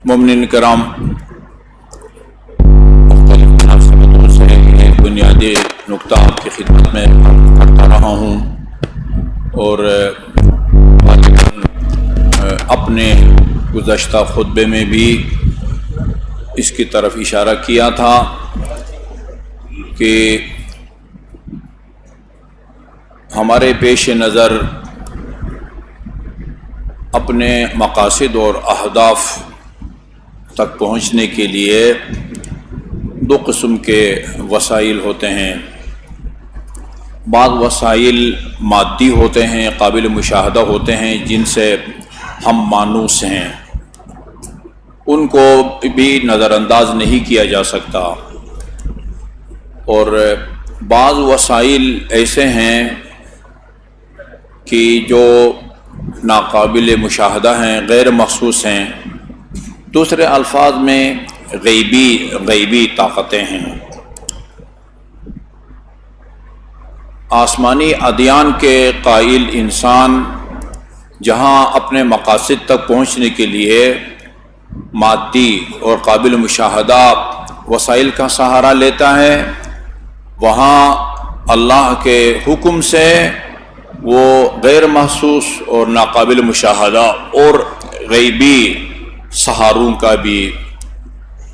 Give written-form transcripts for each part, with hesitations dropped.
مومنین کرام، مختلف مناسبتوں سے ایک بنیادی نقطہ آپ کی خدمت میں کرتا رہا ہوں اور اپنے گزشتہ خطبے میں بھی اس کی طرف اشارہ کیا تھا کہ ہمارے پیش نظر اپنے مقاصد اور اہداف تک پہنچنے کے لیے دو قسم کے وسائل ہوتے ہیں۔ بعض وسائل مادی ہوتے ہیں، قابل مشاہدہ ہوتے ہیں، جن سے ہم مانوس ہیں، ان کو بھی نظر انداز نہیں کیا جا سکتا، اور بعض وسائل ایسے ہیں کہ جو ناقابل مشاہدہ ہیں، غیر محسوس ہیں، دوسرے الفاظ میں غیبی طاقتیں ہیں۔ آسمانی ادیان کے قائل انسان جہاں اپنے مقاصد تک پہنچنے کے لیے مادی اور قابل مشاہدہ وسائل کا سہارا لیتا ہے، وہاں اللہ کے حکم سے وہ غیر محسوس اور ناقابل مشاہدہ اور غیبی سہاروں کا بھی،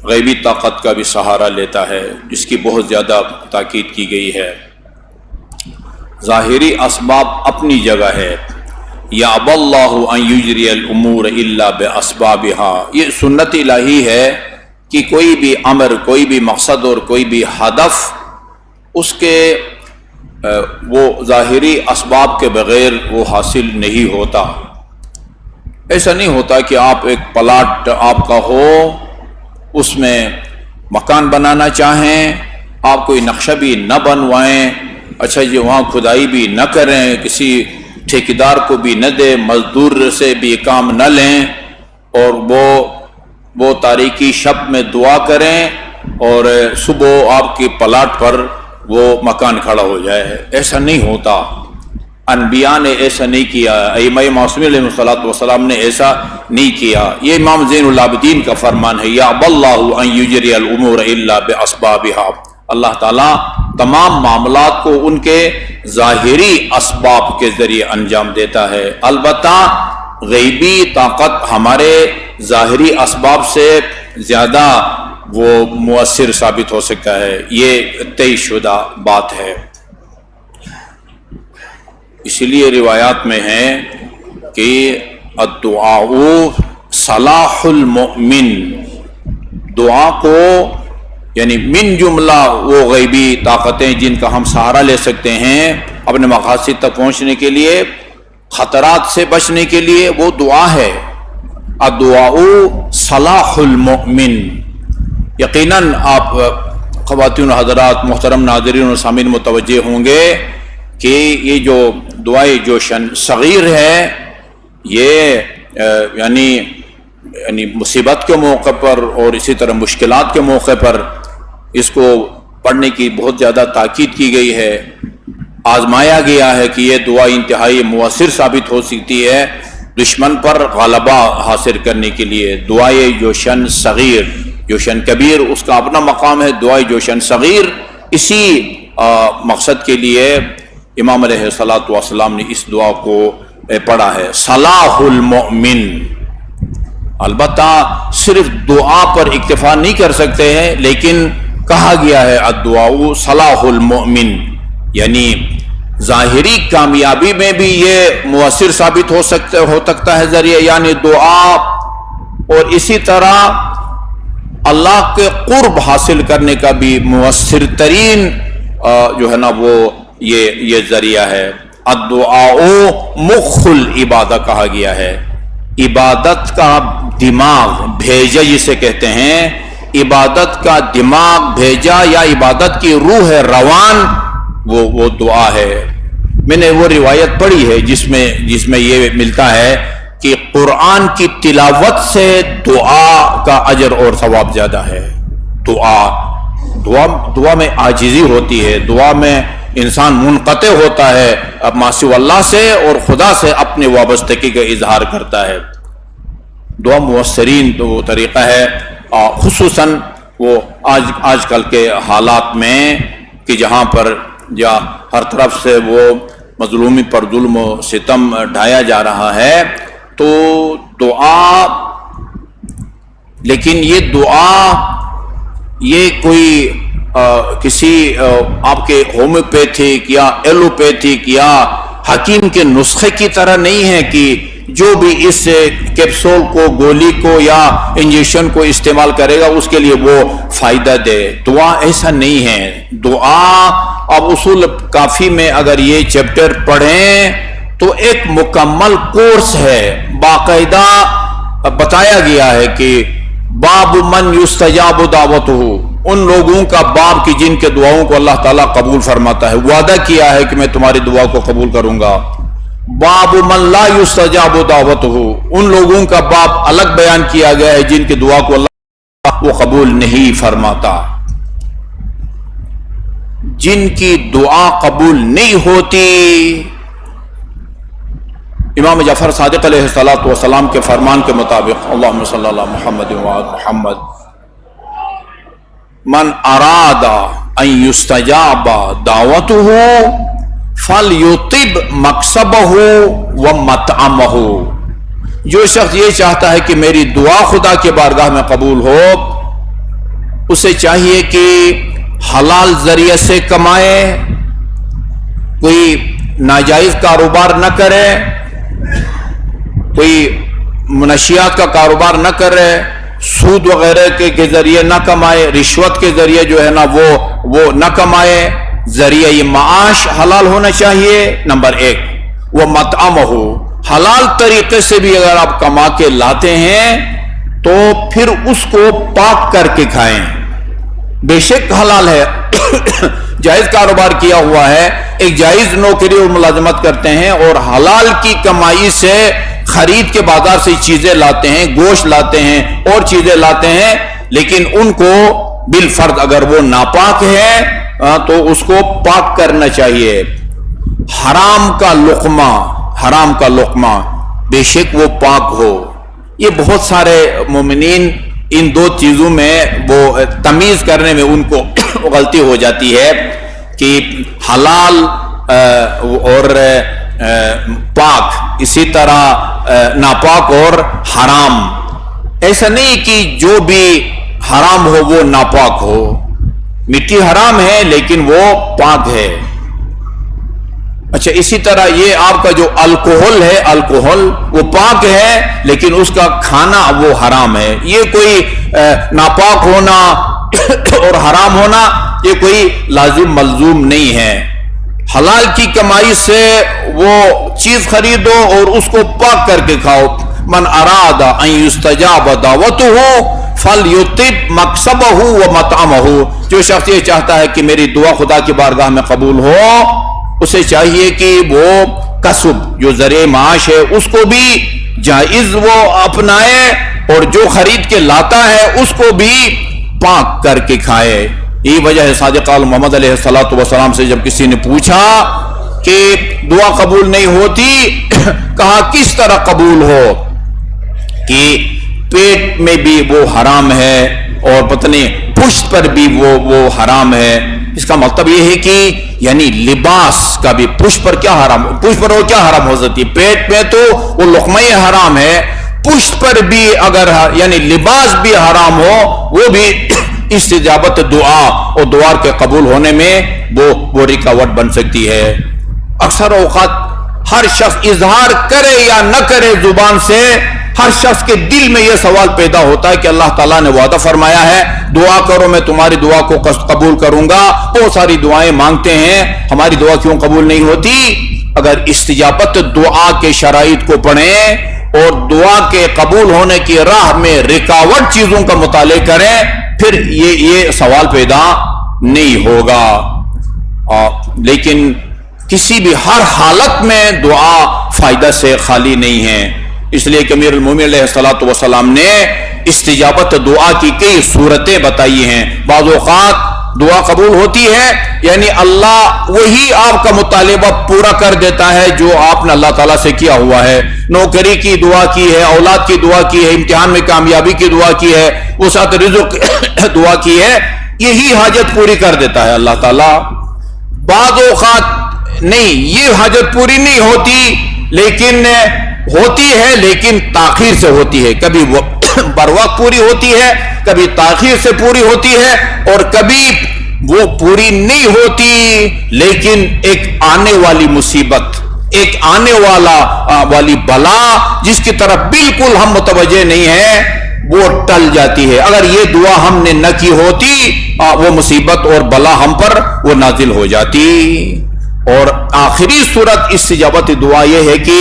غیبی طاقت کا بھی سہارا لیتا ہے، جس کی بہت زیادہ تاکید کی گئی ہے۔ ظاہری اسباب اپنی جگہ ہے، یَأْبَى اللَّهُ أَن يُجْرِيَ الْأُمُورَ إِلَّا بِأَسْبَابِهَا، یہ سنت الہی ہے کہ کوئی بھی امر، کوئی بھی مقصد اور کوئی بھی ہدف اس کے وہ ظاہری اسباب کے بغیر وہ حاصل نہیں ہوتا۔ ایسا نہیں ہوتا کہ آپ ایک پلاٹ آپ کا ہو، اس میں مکان بنانا چاہیں، آپ کوئی نقشہ بھی نہ بنوائیں، اچھا جی وہاں کھدائی بھی نہ کریں، کسی ٹھیکیدار کو بھی نہ دیں، مزدور سے بھی کام نہ لیں، اور وہ تاریکی شب میں دعا کریں اور صبح آپ کی پلاٹ پر وہ مکان کھڑا ہو جائے۔ ایسا نہیں ہوتا، انبیاء نے ایسا نہیں کیا، ائمہ معصومین علیہ السلام نے ایسا نہیں کیا۔ یہ امام زین العابدین کا فرمان ہے، یَأْبَى اللَّهُ أَن يُجْرِيَ الْأُمُورَ إِلَّا بِأَسْبَابِهَا، اللہ تعالیٰ تمام معاملات کو ان کے ظاہری اسباب کے ذریعے انجام دیتا ہے۔ البتہ غیبی طاقت ہمارے ظاہری اسباب سے زیادہ وہ مؤثر ثابت ہو سکتا ہے، یہ طے شدہ بات ہے۔ اسی لیے روایات میں ہے کہ الدعاء صلاح المؤمن، دعا کو یعنی من جملہ وہ غیبی طاقتیں جن کا ہم سہارا لے سکتے ہیں اپنے مقاصد تک پہنچنے کے لیے، خطرات سے بچنے کے لیے، وہ دعا ہے۔ الدعاء صلاح المؤمن، یقیناً آپ خواتین و حضرات، محترم ناظرین و سامعین متوجہ ہوں گے کہ یہ جو دعائے جوشن صغیر ہے، یہ یعنی مصیبت کے موقع پر اور اسی طرح مشکلات کے موقع پر اس کو پڑھنے کی بہت زیادہ تاکید کی گئی ہے۔ آزمایا گیا ہے کہ یہ دعا انتہائی مؤثر ثابت ہو سکتی ہے دشمن پر غلبہ حاصل کرنے کے لیے۔ دعائے جوشن صغیر، جوشن کبیر اس کا اپنا مقام ہے، دعائے جوشن صغیر اسی مقصد کے لیے امام علیہ السلام نے اس دعا کو پڑھا ہے، صلاح المؤمن۔ البتہ صرف دعا پر اکتفا نہیں کر سکتے ہیں، لیکن کہا گیا ہے الدعاء صلاح المؤمن، یعنی ظاہری کامیابی میں بھی یہ مؤثر ثابت ہو سکتا ہے ذریعہ، یعنی دعا، اور اسی طرح اللہ کے قرب حاصل کرنے کا بھی مؤثر ترین جو ہے نا وہ یہ ذریعہ ہے۔ الدعاء مخ العبادہ کہا گیا ہے، عبادت کا دماغ، بھیجا جسے کہتے ہیں، عبادت کا دماغ بھیجا یا عبادت کی روح روان وہ دعا ہے۔ میں نے وہ روایت پڑھی ہے جس میں یہ ملتا ہے کہ قرآن کی تلاوت سے دعا کا اجر اور ثواب زیادہ ہے۔ دعا میں عاجزی ہوتی ہے، دعا میں انسان منقطع ہوتا ہے اب ماسو اللہ سے اور خدا سے اپنے وابستگی کا اظہار کرتا ہے۔ دعا مؤثرین تو وہ طریقہ ہے خصوصاً وہ آج کل کے حالات میں کہ جہاں پر یا ہر طرف سے وہ مظلومی پر ظلم و ستم ڈھایا جا رہا ہے، تو دعا، لیکن یہ دعا یہ کوئی کسی آپ کے ہومیوپیتھک یا ایلوپیتھک یا حکیم کے نسخے کی طرح نہیں ہے کہ جو بھی اس کیپسول کو، گولی کو یا انجیکشن کو استعمال کرے گا اس کے لیے وہ فائدہ دے۔ دعا ایسا نہیں ہے۔ دعا اب اصول کافی میں اگر یہ چیپٹر پڑھیں تو ایک مکمل کورس ہے، باقاعدہ بتایا گیا ہے کہ باب من یستجاب دعوتہ، ان لوگوں کا باب کی جن کے دعاؤں کو اللہ تعالیٰ قبول فرماتا ہے، وعدہ کیا ہے کہ میں تمہاری دعا کو قبول کروں گا۔ باب من لا یستجاب دعوتہ، ان لوگوں کا باب الگ بیان کیا گیا ہے جن کی دعا کو اللہ وہ قبول نہیں فرماتا۔ جن کی دعا قبول نہیں ہوتی، امام جعفر صادق علیہ السلام کے فرمان کے مطابق، اللہم صلی اللہ محمد وعلی محمد، من اراد ان یستجاب دعوتہ فلیطب مکسبہ ومطعمہ، جو شخص یہ چاہتا ہے کہ میری دعا خدا کے بارگاہ میں قبول ہو، اسے چاہیے کہ حلال ذریعے سے کمائے، کوئی ناجائز کاروبار نہ کرے، کوئی منشیات کا کاروبار نہ کرے، سود وغیرہ کے ذریعے نہ کمائے، رشوت کے ذریعے جو ہے نا وہ نہ کمائے، ذریعہ یہ معاش حلال ہونا چاہیے نمبر ایک۔ وہ مطعمہ، حلال طریقے سے بھی اگر آپ کما کے لاتے ہیں تو پھر اس کو پاک کر کے کھائیں، بے شک حلال ہے، جائز کاروبار کیا ہوا ہے، ایک جائز نوکری اور ملازمت کرتے ہیں اور حلال کی کمائی سے خرید کے بازار سے چیزیں لاتے ہیں، گوشت لاتے ہیں اور چیزیں لاتے ہیں، لیکن ان کو بالفرض اگر وہ ناپاک ہے تو اس کو پاک کرنا چاہیے۔ حرام کا لقمہ بے شک وہ پاک ہو۔ یہ بہت سارے مومنین ان دو چیزوں میں وہ تمیز کرنے میں ان کو غلطی ہو جاتی ہے کہ حلال اور پاک، اسی طرح ناپاک اور حرام۔ ایسا نہیں کہ جو بھی حرام ہو وہ ناپاک ہو، مٹی حرام ہے لیکن وہ پاک ہے۔ اچھا، اسی طرح یہ آپ کا جو الکوہل ہے، الکوہل وہ پاک ہے لیکن اس کا کھانا وہ حرام ہے۔ یہ کوئی ناپاک ہونا اور حرام ہونا یہ کوئی لازم ملزوم نہیں ہے۔ حلال کی کمائی سے وہ چیز خریدو اور اس کو پاک کر کے کھاؤ۔ من اراد ان یستجاب دعوتہ فلیطب مکسبہ ومطعمہ، جو شخص یہ چاہتا ہے کہ میری دعا خدا کی بارگاہ میں قبول ہو، اسے چاہیے کہ وہ کسب جو ذریعہ معاش ہے اس کو بھی جائز وہ اپنائے اور جو خرید کے لاتا ہے اس کو بھی پاک کر کے کھائے۔ یہی وجہ ہے صادق محمد علیہ السلام سے جب کسی نے پوچھا کہ دعا قبول نہیں ہوتی، کہا کس طرح قبول ہو؟ کہ پیٹ میں بھی وہ حرام ہے اور پتہ نہیں پشت پر بھی وہ حرام ہے۔ اس کا مطلب یہ ہے کہ یعنی لباس کا بھی پشت پر کیا حرام، پشت پر وہ کیا حرام ہو سکتی؟ پیٹ میں تو وہ لقمہ حرام ہے، پشت پر بھی اگر یعنی لباس بھی حرام ہو وہ بھی استجابت دعا اور دعا کے قبول ہونے میں وہ رکاوٹ بن سکتی ہے۔ اکثر اوقات ہر شخص اظہار کرے یا نہ کرے زبان سے، ہر شخص کے دل میں یہ سوال پیدا ہوتا ہے کہ اللہ تعالیٰ نے وعدہ فرمایا ہے دعا کرو میں تمہاری دعا کو قبول کروں گا، بہت ساری دعائیں مانگتے ہیں، ہماری دعا کیوں قبول نہیں ہوتی؟ اگر استجابت دعا کے شرائط کو پڑھیں اور دعا کے قبول ہونے کی راہ میں رکاوٹ چیزوں کا مطالعہ کریں پھر یہ سوال پیدا نہیں ہوگا۔ لیکن کسی بھی ہر حالت میں دعا فائدہ سے خالی نہیں ہے، اس لیے کہ امیر المومنین علیہ السلام نے استجابت دعا کی کئی صورتیں بتائی ہیں۔ بعض اوقات دعا قبول ہوتی ہے، یعنی اللہ وہی آپ کا مطالبہ پورا کر دیتا ہے جو آپ نے اللہ تعالیٰ سے کیا ہوا ہے. نوکری کی دعا کی ہے، اولاد کی دعا کی ہے، امتحان میں کامیابی کی دعا کی ہے، وسعت رزق دعا کی ہے، یہی حاجت پوری کر دیتا ہے اللہ تعالیٰ. بعض اوقات نہیں، یہ حاجت پوری نہیں ہوتی، لیکن ہوتی ہے، لیکن تاخیر سے ہوتی ہے. کبھی وہ بر وقت پوری ہوتی ہے، کبھی تاخیر سے پوری ہوتی ہے، اور کبھی وہ پوری نہیں ہوتی، لیکن ایک آنے والی مصیبت، ایک آنے والی بلا جس کی طرف بالکل ہم متوجہ نہیں ہیں، وہ ٹل جاتی ہے. اگر یہ دعا ہم نے نہ کی ہوتی، وہ مصیبت اور بلا ہم پر وہ نازل ہو جاتی. اور آخری صورت استجابت دعا یہ ہے کہ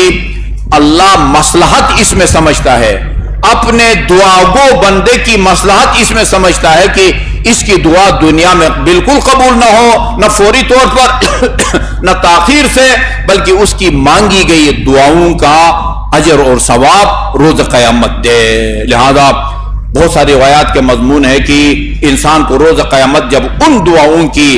اللہ مصلحت اس میں سمجھتا ہے، اپنے دعا گو بندے کی مصلحت اس میں سمجھتا ہے کہ اس کی دعا دنیا میں بالکل قبول نہ ہو، نہ فوری طور پر نہ تاخیر سے، بلکہ اس کی مانگی گئی دعاؤں کا اجر اور ثواب روز قیامت دے. لہذا بہت ساری روایات کے مضمون ہے کہ انسان کو روز قیامت جب ان دعاؤں کی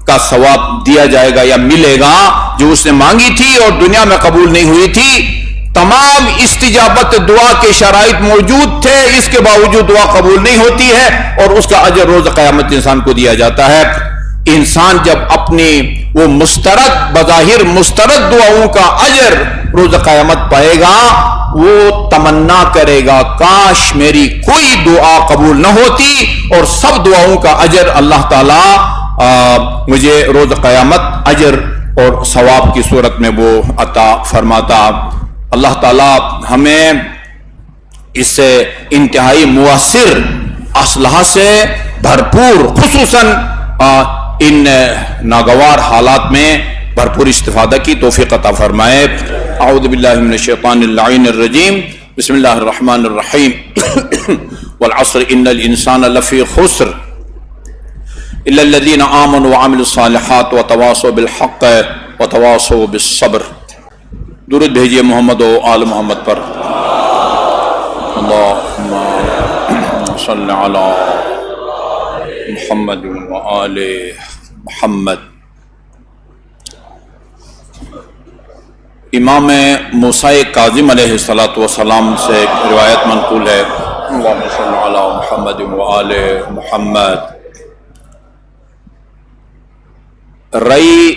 کا ثواب دیا جائے گا یا ملے گا جو اس نے مانگی تھی اور دنیا میں قبول نہیں ہوئی تھی، تمام استجابت دعا کے شرائط موجود تھے، اس کے باوجود دعا قبول نہیں ہوتی ہے، اور اس کا اجر روز قیامت انسان کو دیا جاتا ہے. انسان جب اپنی وہ مسترد، بظاہر مسترد دعاؤں کا اجر روز قیامت پائے گا، وہ تمنا کرے گا کاش میری کوئی دعا قبول نہ ہوتی اور سب دعاؤں کا اجر اللہ تعالی مجھے روز قیامت اجر اور ثواب کی صورت میں وہ عطا فرماتا. اللہ تعالی ہمیں اس سے انتہائی مؤثر اسلحہ سے بھرپور، خصوصاً ان ناگوار حالات میں بھرپور استفادہ کی توفیق عطا فرمائے. اعوذ باللہ من الشیطان اللعین الرجیم، بسم اللہ الرحمن الرحیم. والعصر ان الانسان لفی خسر الا الذین آمنوا وعملوا الصالحات وتواصوا بالحق وتواصوا بالصبر. درود بھیجیے محمد و آل محمد پر. اللہم صل علی محمد و آل محمد. امام موسیٰ کاظم علیہ السلام سے ایک روایت منقول ہے، اللہم صل علی محمد و آل محمد. رئی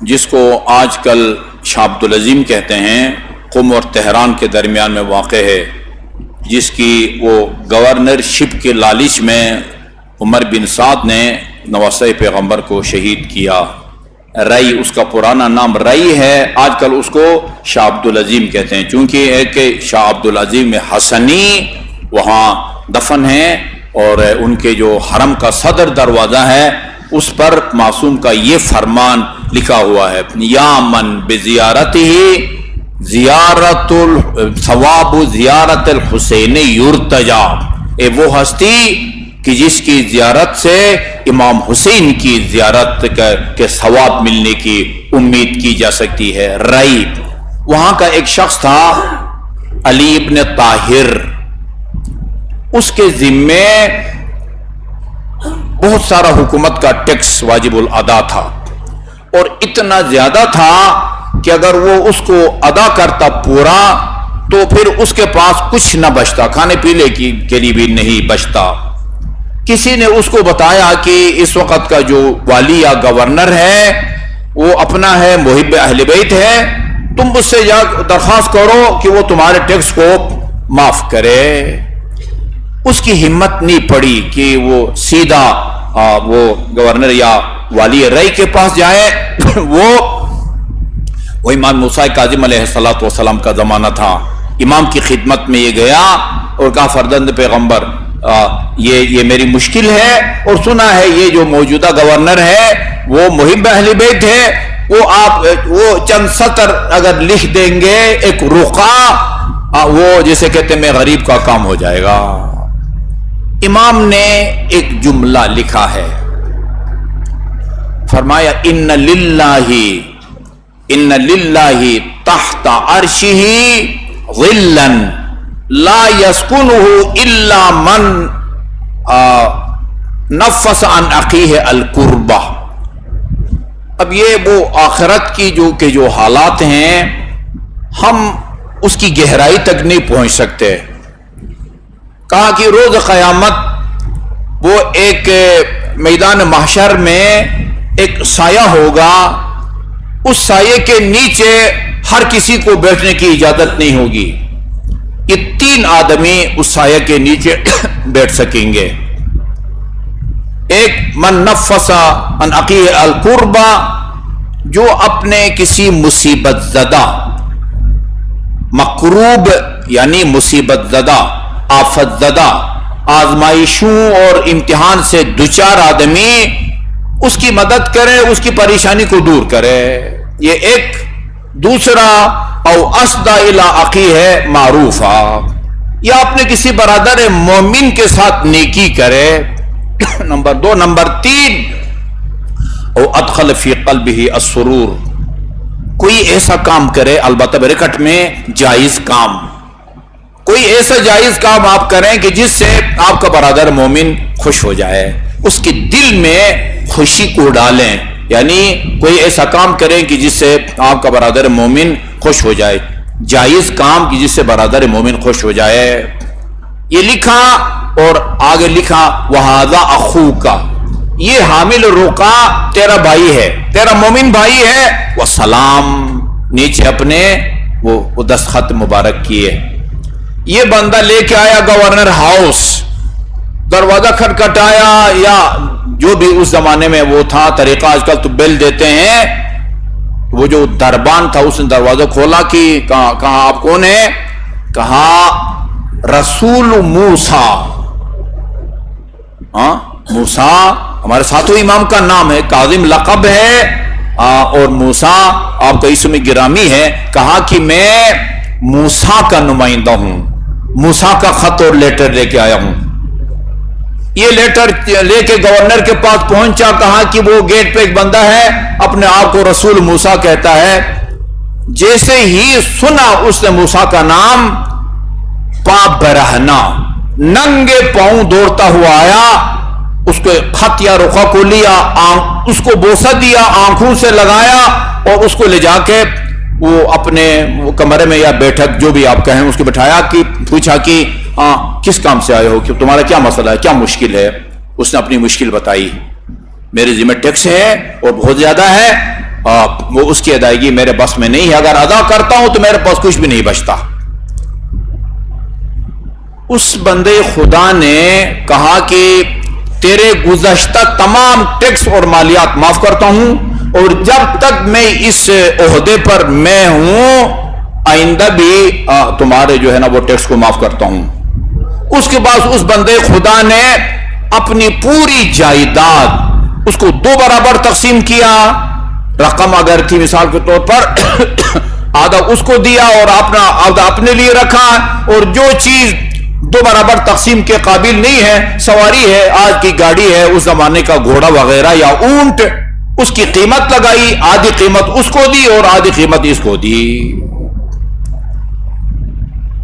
جس کو آج کل شاہ عبدالعظیم کہتے ہیں، قم اور تہران کے درمیان میں واقع ہے، جس کی وہ گورنر شپ کے لالچ میں عمر بن سعد نے نواسۂ پیغمبر کو شہید کیا. رئی اس کا پرانا نام رئی ہے، آج کل اس کو شاہ عبدالعظیم کہتے ہیں، چونکہ ایک شاہ عبدالعظیم حسنی وہاں دفن ہیں، اور ان کے جو حرم کا صدر دروازہ ہے اس پر معصوم کا یہ فرمان لکھا ہوا ہے، یا من بزیارتہ زیارت ثواب زیارت الحسین یرتجا. اے وہ ہستی کہ جس کی زیارت سے امام حسین کی زیارت کے ثواب ملنے کی امید کی جا سکتی ہے. رئی وہاں کا ایک شخص تھا علی ابن طاہر، اس کے ذمے بہت سارا حکومت کا ٹیکس واجب الادا تھا، اور اتنا زیادہ تھا کہ اگر وہ اس کو ادا کرتا پورا تو پھر اس کے پاس کچھ نہ بچتا، کھانے پینے کے لیے بھی نہیں بچتا. کسی نے اس کو بتایا کہ اس وقت کا جو والی یا گورنر ہے وہ اپنا ہے، محب اہل بیت ہے، تم اس سے جا درخواست کرو کہ وہ تمہارے ٹیکس کو معاف کرے. اس کی ہمت نہیں پڑی کہ وہ سیدھا وہ گورنر یا والی رئی کے پاس جائے. وہ امام موسیٰ کاظم علیہ السلام کا زمانہ تھا. امام کی خدمت میں یہ گیا اور کہا فرزند پیغمبر یہ میری مشکل ہے، اور سنا ہے یہ جو موجودہ گورنر ہے وہ محب اہل بیت ہے، وہ چند سطر اگر لکھ دیں گے ایک رقعہ، وہ جسے کہتے ہیں میں غریب کا کام ہو جائے گا. امام نے ایک جملہ لکھا ہے، فرمایا ان للہ تحت عرشہ ظلا لا يسكنه الا من نفس عن اخیہ القربہ. اب یہ وہ آخرت کی جو حالات ہیں ہم اس کی گہرائی تک نہیں پہنچ سکتے. کہا کہ روز قیامت وہ ایک میدان محشر میں ایک سایہ ہوگا، اس سائے کے نیچے ہر کسی کو بیٹھنے کی اجازت نہیں ہوگی. یہ 3 آدمی اس سایہ کے نیچے بیٹھ سکیں گے. ایک من نفس عن اخیہ القربہ، جو اپنے کسی مصیبت زدہ، مکروب یعنی مصیبت زدہ، آفت زدہ، آزمائشوں اور امتحان سے دوچار آدمی اس کی مدد کرے، اس کی پریشانی کو دور کرے. یہ ایک. دوسرا او اسدى الى اخیہ معروفا، یا اپنے کسی برادر مومن کے ساتھ نیکی کرے. نمبر 2. نمبر 3 او ادخل فی قلبہ السرور، کوئی ایسا کام کرے، البتہ بریکٹ میں جائز کام، کوئی ایسا جائز کام آپ کریں کہ جس سے آپ کا برادر مومن خوش ہو جائے، اس کے دل میں خوشی کو ڈالیں. یعنی کوئی ایسا کام کریں کہ جس سے آپ کا برادر مومن خوش ہو جائے، جائز کام کی جس سے برادر مومن خوش ہو جائے. یہ لکھا اور آگے لکھا وَهَذَا أَخُوكَ، یہ حامل رقا تیرا بھائی ہے، تیرا مومن بھائی ہے. وَسَلام، نیچے اپنے وہ دستخط مبارک کیے. یہ بندہ لے کے آیا گورنر ہاؤس، دروازہ کھٹکھٹایا، یا جو بھی اس زمانے میں وہ تھا طریقہ، آج کل تو بیل دیتے ہیں. وہ جو دربان تھا اس نے دروازہ کھولا کہ کہا آپ کون ہیں؟ کہا رسول موسیٰ. ہاں، موسیٰ ہمارے ساتھوں امام کا نام ہے، کاظم لقب ہے، اور موسیٰ آپ کا اسم گرامی ہے. کہا کہ میں موسیٰ کا نمائندہ ہوں، موسیٰ کا خط اور لیٹر لے کے آیا ہوں. یہ لیٹر لے کے گورنر کے پاس پہنچا. کہا کہ وہ گیٹ پہ ایک بندہ ہے، اپنے آپ کو رسول موسیٰ کہتا ہے. جیسے ہی سنا اس نے موسیٰ کا نام، پا برہنا، ننگے پاؤں دوڑتا ہوا آیا، اس کو خط یا رخا کو لیا، اس کو بوسہ دیا، آنکھوں سے لگایا، اور اس کو لے جا کے وہ اپنے کمرے میں یا بیٹھک جو بھی آپ کہیں اس کو بٹھایا. کہ پوچھا کہ کس کام سے آئے ہو، کہ تمہارا کیا مسئلہ ہے، کیا مشکل ہے. اس نے اپنی مشکل بتائی. میرے ذمہ ٹیکس ہے اور بہت زیادہ ہے، وہ اس کی ادائیگی میرے بس میں نہیں ہے، اگر ادا کرتا ہوں تو میرے پاس کچھ بھی نہیں بچتا. اس بندے خدا نے کہا کہ تیرے گزشتہ تمام ٹیکس اور مالیات معاف کرتا ہوں، اور جب تک میں اس عہدے پر میں ہوں آئندہ بھی تمہارے جو ہے نا وہ ٹیکس کو معاف کرتا ہوں. اس کے بعد اس بندے خدا نے اپنی پوری جائیداد اس کو 2 برابر تقسیم کیا. رقم اگر تھی مثال کے طور پر آدھا اس کو دیا اور اپنا آدھا اپنے لیے رکھا، اور جو چیز 2 برابر تقسیم کے قابل نہیں ہے، سواری ہے، آج کی گاڑی ہے، اس زمانے کا گھوڑا وغیرہ یا اونٹ، اس کی قیمت لگائی، آدھی قیمت اس کو دی اور آدھی قیمت اس کو دی.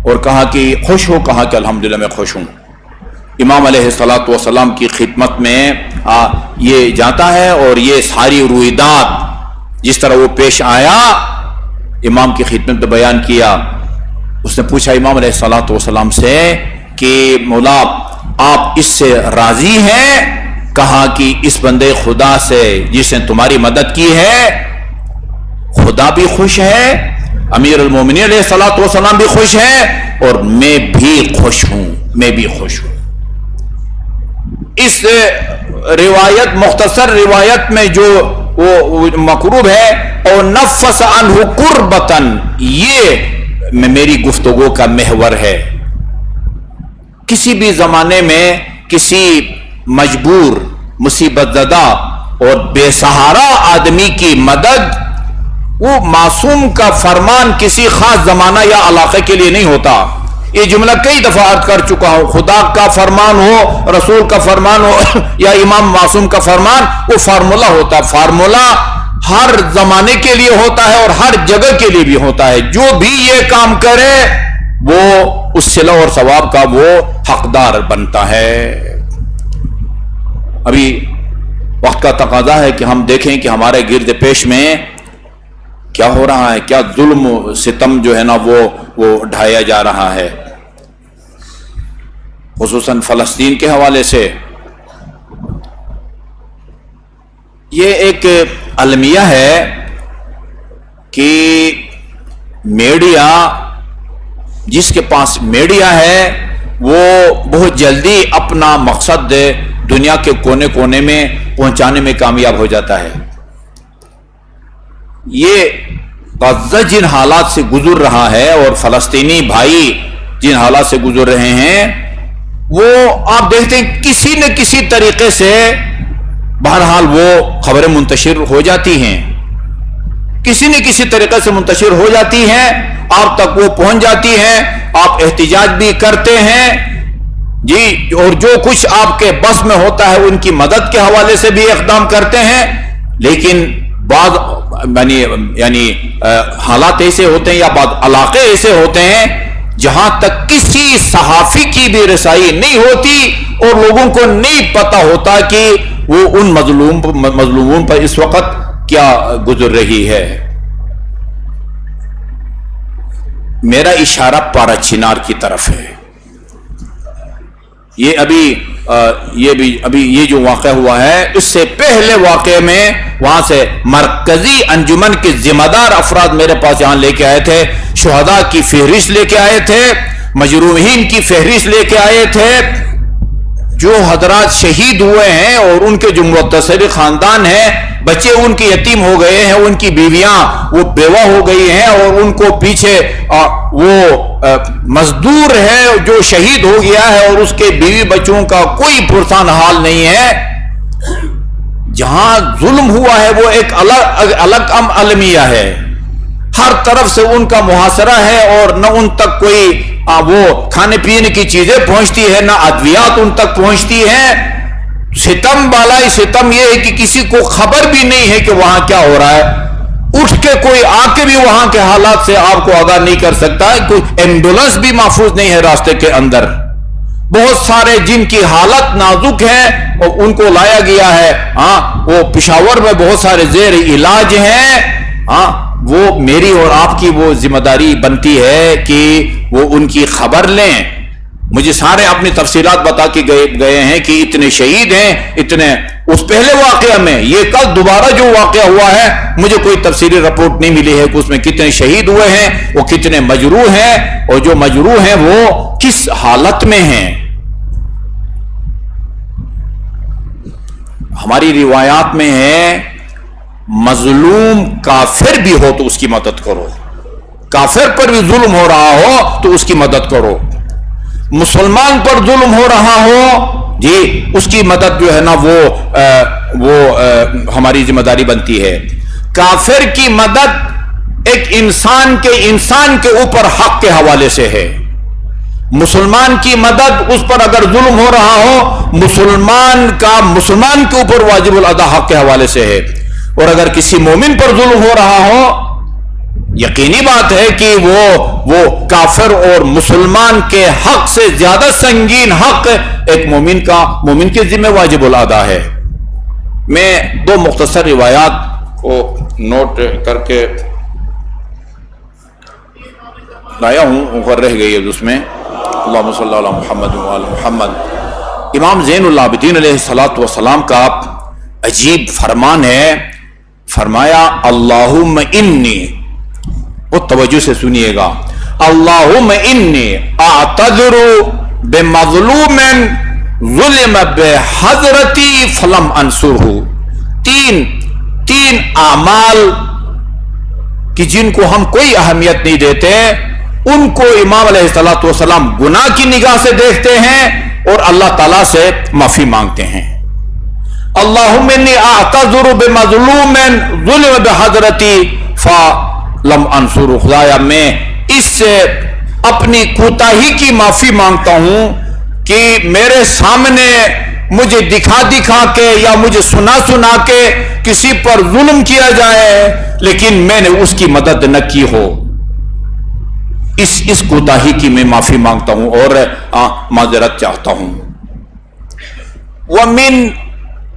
اور کہا کہ خوش ہو، کہا کہ الحمدللہ میں خوش ہوں. امام علیہ الصلوۃ والسلام کی خدمت میں یہ جاتا ہے، اور یہ ساری رویدات جس طرح وہ پیش آیا امام کی خدمت میں بیان کیا. اس نے پوچھا امام علیہ الصلوۃ والسلام سے کہ مولا آپ اس سے راضی ہیں؟ کہا کہ اس بندے خدا سے جس نے تمہاری مدد کی ہے خدا بھی خوش ہے، امیر المومنین علیہ الصلوۃ والسلام بھی خوش ہے، اور میں بھی خوش ہوں، میں بھی خوش ہوں. اس روایت مختصر روایت میں جو وہ مقروب ہے اور نفس عنہ قربتن، یہ میری گفتگو کا محور ہے. کسی بھی زمانے میں کسی مجبور، مصیبت زدہ اور بے سہارا آدمی کی مدد، وہ معصوم کا فرمان کسی خاص زمانہ یا علاقے کے لیے نہیں ہوتا. یہ جملہ کئی دفعہ عرض کر چکا ہوں. خدا کا فرمان ہو، رسول کا فرمان ہو یا امام معصوم کا فرمان، وہ فارمولا ہوتا ہے. فارمولا ہر زمانے کے لیے ہوتا ہے اور ہر جگہ کے لیے بھی ہوتا ہے. جو بھی یہ کام کرے وہ اس صلہ اور ثواب کا وہ حقدار بنتا ہے. ابھی وقت کا تقاضا ہے کہ ہم دیکھیں کہ ہمارے گرد پیش میں کیا ہو رہا ہے، کیا ظلم و ستم جو ہے نا وہ ڈھایا جا رہا ہے، خصوصاً فلسطین کے حوالے سے۔ یہ ایک المیہ ہے کہ میڈیا، جس کے پاس میڈیا ہے وہ بہت جلدی اپنا مقصد دنیا کے کونے کونے میں پہنچانے میں کامیاب ہو جاتا ہے۔ یہ غزہ جن حالات سے گزر رہا ہے اور فلسطینی بھائی جن حالات سے گزر رہے ہیں، وہ آپ دیکھتے ہیں کسی نہ کسی طریقے سے بہرحال وہ خبریں منتشر ہو جاتی ہیں، کسی نہ کسی طریقے سے منتشر ہو جاتی ہیں، آپ تک وہ پہنچ جاتی ہیں، آپ احتجاج بھی کرتے ہیں جی، اور جو کچھ آپ کے بس میں ہوتا ہے ان کی مدد کے حوالے سے بھی اقدام کرتے ہیں۔ لیکن بعض یعنی حالات ایسے ہوتے ہیں یا بعض علاقے ایسے ہوتے ہیں جہاں تک کسی صحافی کی بھی رسائی نہیں ہوتی اور لوگوں کو نہیں پتا ہوتا کہ وہ ان مظلوموں پر اس وقت کیا گزر رہی ہے۔ میرا اشارہ پارا چنار کی طرف ہے۔ یہ جو واقعہ ہوا ہے، اس سے پہلے واقعے میں وہاں سے مرکزی انجمن کے ذمہ دار افراد میرے پاس یہاں لے کے آئے تھے، شہداء کی فہرست لے کے آئے تھے، مجروحین کی فہرست لے کے آئے تھے، جو حضرات شہید ہوئے ہیں اور ان کے جو متصل خاندان ہیں، بچے ان کے یتیم ہو گئے ہیں، ان کی بیویاں وہ بیوہ ہو گئی ہیں، اور ان کو پیچھے وہ مزدور ہے جو شہید ہو گیا ہے اور اس کے بیوی بچوں کا کوئی پرسان حال نہیں ہے۔ جہاں ظلم ہوا ہے وہ ایک الگ المیہ ہے، ہر طرف سے ان کا محاصرہ ہے، اور نہ ان تک کوئی وہ کھانے پینے کی چیزیں پہنچتی ہے، نہ ادویات ان تک پہنچتی ہیں۔ ستم بالائی ستم یہ ہے کہ کسی کو خبر بھی نہیں ہے کہ وہاں کیا ہو رہا ہے، اٹھ کے کوئی آ کے بھی وہاں کے حالات سے آپ کو آگاہ نہیں کر سکتا ہے، کوئی ایمبولنس بھی محفوظ نہیں ہے راستے کے اندر، بہت سارے جن کی حالت نازک ہے اور ان کو لایا گیا ہے، وہ پشاور میں بہت سارے زیر علاج ہیں، وہ میری اور آپ کی وہ ذمہ داری بنتی ہے کہ وہ ان کی خبر لیں۔ مجھے سارے اپنی تفصیلات بتا کے گئے ہیں کہ اتنے شہید ہیں، اتنے اس پہلے واقعہ میں، یہ کل دوبارہ جو واقعہ ہوا ہے مجھے کوئی تفصیلی رپورٹ نہیں ملی ہے کہ اس میں کتنے شہید ہوئے ہیں، وہ کتنے مجروح ہیں، اور جو مجروح ہیں وہ کس حالت میں ہیں۔ ہماری روایات میں ہے مظلوم کافر بھی ہو تو اس کی مدد کرو، کافر پر بھی ظلم ہو رہا ہو تو اس کی مدد کرو، مسلمان پر ظلم ہو رہا ہو جی اس کی مدد جو ہے نا وہ ہماری ذمہ داری بنتی ہے۔ کافر کی مدد ایک انسان کے اوپر حق کے حوالے سے ہے، مسلمان کی مدد اس پر اگر ظلم ہو رہا ہو مسلمان کے اوپر واجب الادا حق کے حوالے سے ہے، اور اگر کسی مومن پر ظلم ہو رہا ہو یقینی بات ہے کہ وہ کافر اور مسلمان کے حق سے زیادہ سنگین حق ایک مومن کے ذمہ واجب الادا ہے۔ میں دو مختصر روایات کو نوٹ کر کے لایا ہوں، اوپر رہ گئی ہے اس میں، اللہم صلی اللہ علی محمد وعلی محمد۔ امام زین العابدین علیہ الصلوۃ والسلام کا عجیب فرمان ہے، فرمایا اللہم انی، وہ توجہ سے سنیے گا، اللہم انی اعتذر بمظلوم ظلم بحضرتی فلم انصرہ۔ تین اعمال کہ جن کو ہم کوئی اہمیت نہیں دیتے، ان کو امام علیہ الصلوۃ والسلام گناہ کی نگاہ سے دیکھتے ہیں اور اللہ تعالیٰ سے معافی مانگتے ہیں۔ اللہم انی اعتذر بمظلوم ظلم بحضرتی فلم انصرہ، خدایا میں اس سے اپنی کوتاہی کی معافی مانگتا ہوں کہ میرے سامنے مجھے دکھا کے یا مجھے سنا کے کسی پر ظلم کیا جائے لیکن میں نے اس کی مدد نہ کی ہو، اس کوتاہی کی میں معافی مانگتا ہوں اور معذرت چاہتا ہوں۔ ومن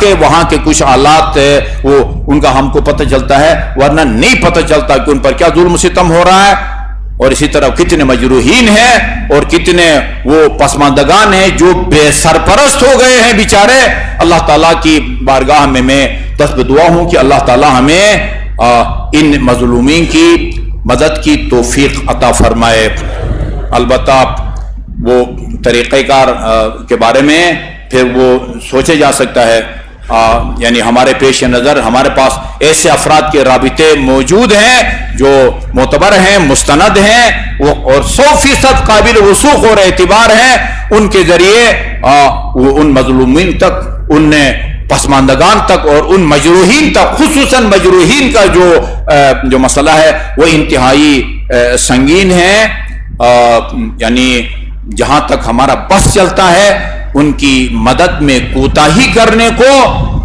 کے وہاں کے کچھ حالات وہ ان کا ہم کو پتہ چلتا ہے، ورنہ نہیں پتہ چلتا کہ ان پر کیا ظلم و ستم ہو رہا ہے۔ اور اسی طرح کتنے مجروحین ہیں اور کتنے وہ پسماندگان ہیں جو بے سرپرست ہو گئے ہیں بیچارے۔ اللہ تعالیٰ کی بارگاہ میں دست دعا ہوں کہ اللہ تعالیٰ ہمیں ان مظلومین کی مدد کی توفیق عطا فرمائے۔ البتہ وہ طریقہ کار کے بارے میں پھر وہ سوچے جا سکتا ہے، یعنی ہمارے پیش نظر ہمارے پاس ایسے افراد کے رابطے موجود ہیں جو معتبر ہیں، مستند ہیں، وہ اور 100% قابل وثوق اور اعتبار ہیں۔ ان کے ذریعے وہ ان مظلومین تک، ان پسماندگان تک اور ان مجروحین تک، خصوصاً مجروحین کا جو مسئلہ ہے وہ انتہائی سنگین ہے، یعنی جہاں تک ہمارا بس چلتا ہے ان کی مدد میں کوتاہی کرنے کو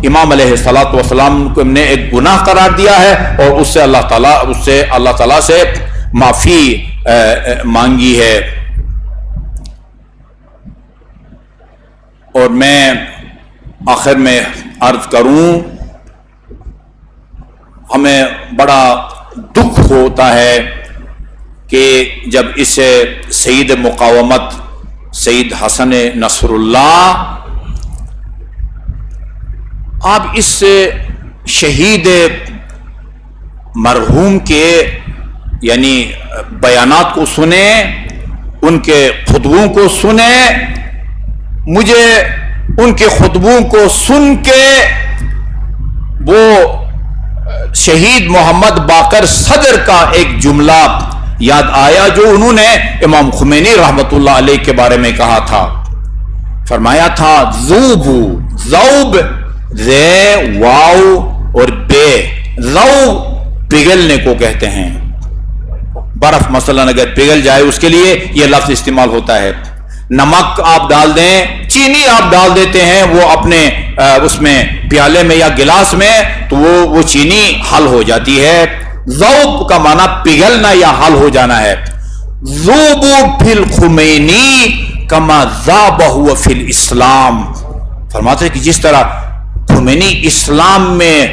امام علیہ الصلوۃ والسلام نے ایک گناہ قرار دیا ہے، اور اس سے اللہ تعالیٰ سے معافی مانگی ہے۔ اور میں آخر میں عرض کروں، ہمیں بڑا دکھ ہوتا ہے کہ جب اس سید مقاومت سید حسن نصر اللہ، آپ اس شہید مرحوم کے یعنی بیانات کو سنیں، ان کے خطبوں کو سنیں۔ مجھے ان کے خطبوں کو سن کے وہ شہید محمد باقر صدر کا ایک جملہ یاد آیا جو انہوں نے امام خمینی رحمت اللہ علیہ کے بارے میں کہا تھا۔ فرمایا تھا ذوبو، ذوب زے واو اور بے، ذوب پگھلنے کو کہتے ہیں، برف مثلا اگر پگھل جائے اس کے لیے یہ لفظ استعمال ہوتا ہے۔ نمک آپ ڈال دیں، چینی آپ ڈال دیتے ہیں وہ اپنے اس میں پیالے میں یا گلاس میں، تو وہ چینی حل ہو جاتی ہے۔ ذوب کا معنی پگھلنا یا حل ہو جانا ہے۔ ذوبو فی الخمینی کما ذابہ فی الاسلام، فرماتے ہیں کہ جس طرح خمینی اسلام میں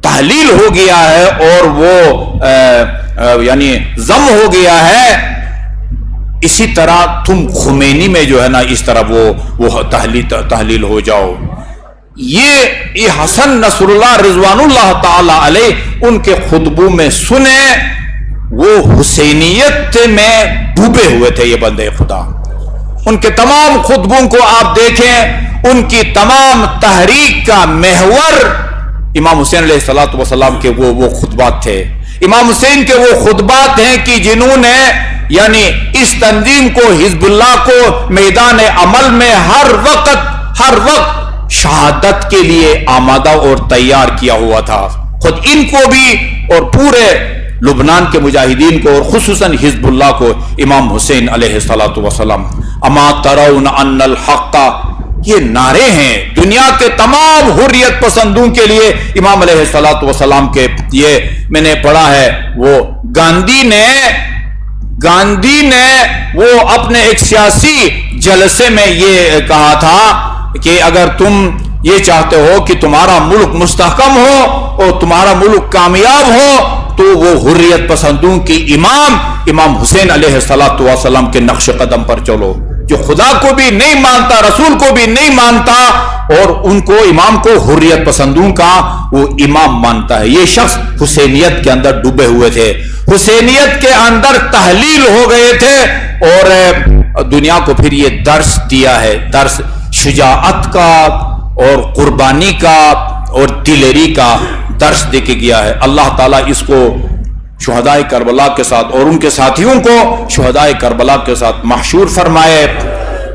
تحلیل ہو گیا ہے اور وہ یعنی ضم ہو گیا ہے، اسی طرح تم خمینی میں جو ہے نا اس طرح وہ تحلیل ہو جاؤ۔ یہ حسن نصر اللہ رضوان اللہ تعالی علیہ ان کے خطبوں میں سنیں، وہ حسینیت میں ڈوبے ہوئے تھے یہ بندے خدا۔ ان کے تمام خطبوں کو آپ دیکھیں، ان کی تمام تحریک کا محور امام حسین علیہ الصلوۃ والسلام کے وہ خطبات تھے۔ امام حسین کے وہ خطبات ہیں کہ جنہوں نے یعنی اس تنظیم کو، حزب اللہ کو میدان عمل میں ہر وقت شہادت کے لیے آمادہ اور تیار کیا ہوا تھا۔ خود ان کو بھی اور پورے لبنان کے مجاہدین کو اور خصوصاً حزب اللہ کو امام حسین علیہ الصلوۃ والسلام۔ اما ترون ان الحق، یہ نعرے ہیں دنیا کے تمام حریت پسندوں کے لیے امام علیہ الصلوۃ والسلام کے۔ یہ میں نے پڑھا ہے، وہ گاندھی نے وہ اپنے ایک سیاسی جلسے میں یہ کہا تھا کہ اگر تم یہ چاہتے ہو کہ تمہارا ملک مستحکم ہو اور تمہارا ملک کامیاب ہو تو وہ حریت پسندوں کی امام حسین علیہ الصلوۃ والسلام کے نقش قدم پر چلو، جو خدا کو بھی نہیں مانتا، رسول کو بھی نہیں مانتا، اور ان کو امام کو حریت پسندوں کا وہ امام مانتا ہے۔ یہ شخص حسینیت کے اندر ڈوبے ہوئے تھے، حسینیت کے اندر تحلیل ہو گئے تھے، اور دنیا کو پھر یہ درس دیا ہے، درس شجاعت کا اور قربانی کا اور دلیری کا درس دے کے گیا ہے۔ اللہ تعالیٰ اس کو شہدائے کربلا کے ساتھ اور ان کے ساتھیوں کو شہدائے کربلا کے ساتھ محشور فرمائے،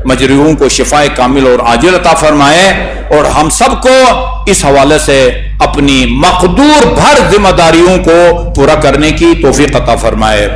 مجروحوں کو شفائے کامل اور عاجل عطا فرمائے، اور ہم سب کو اس حوالے سے اپنی مقدور بھر ذمہ داریوں کو پورا کرنے کی توفیق عطا فرمائے۔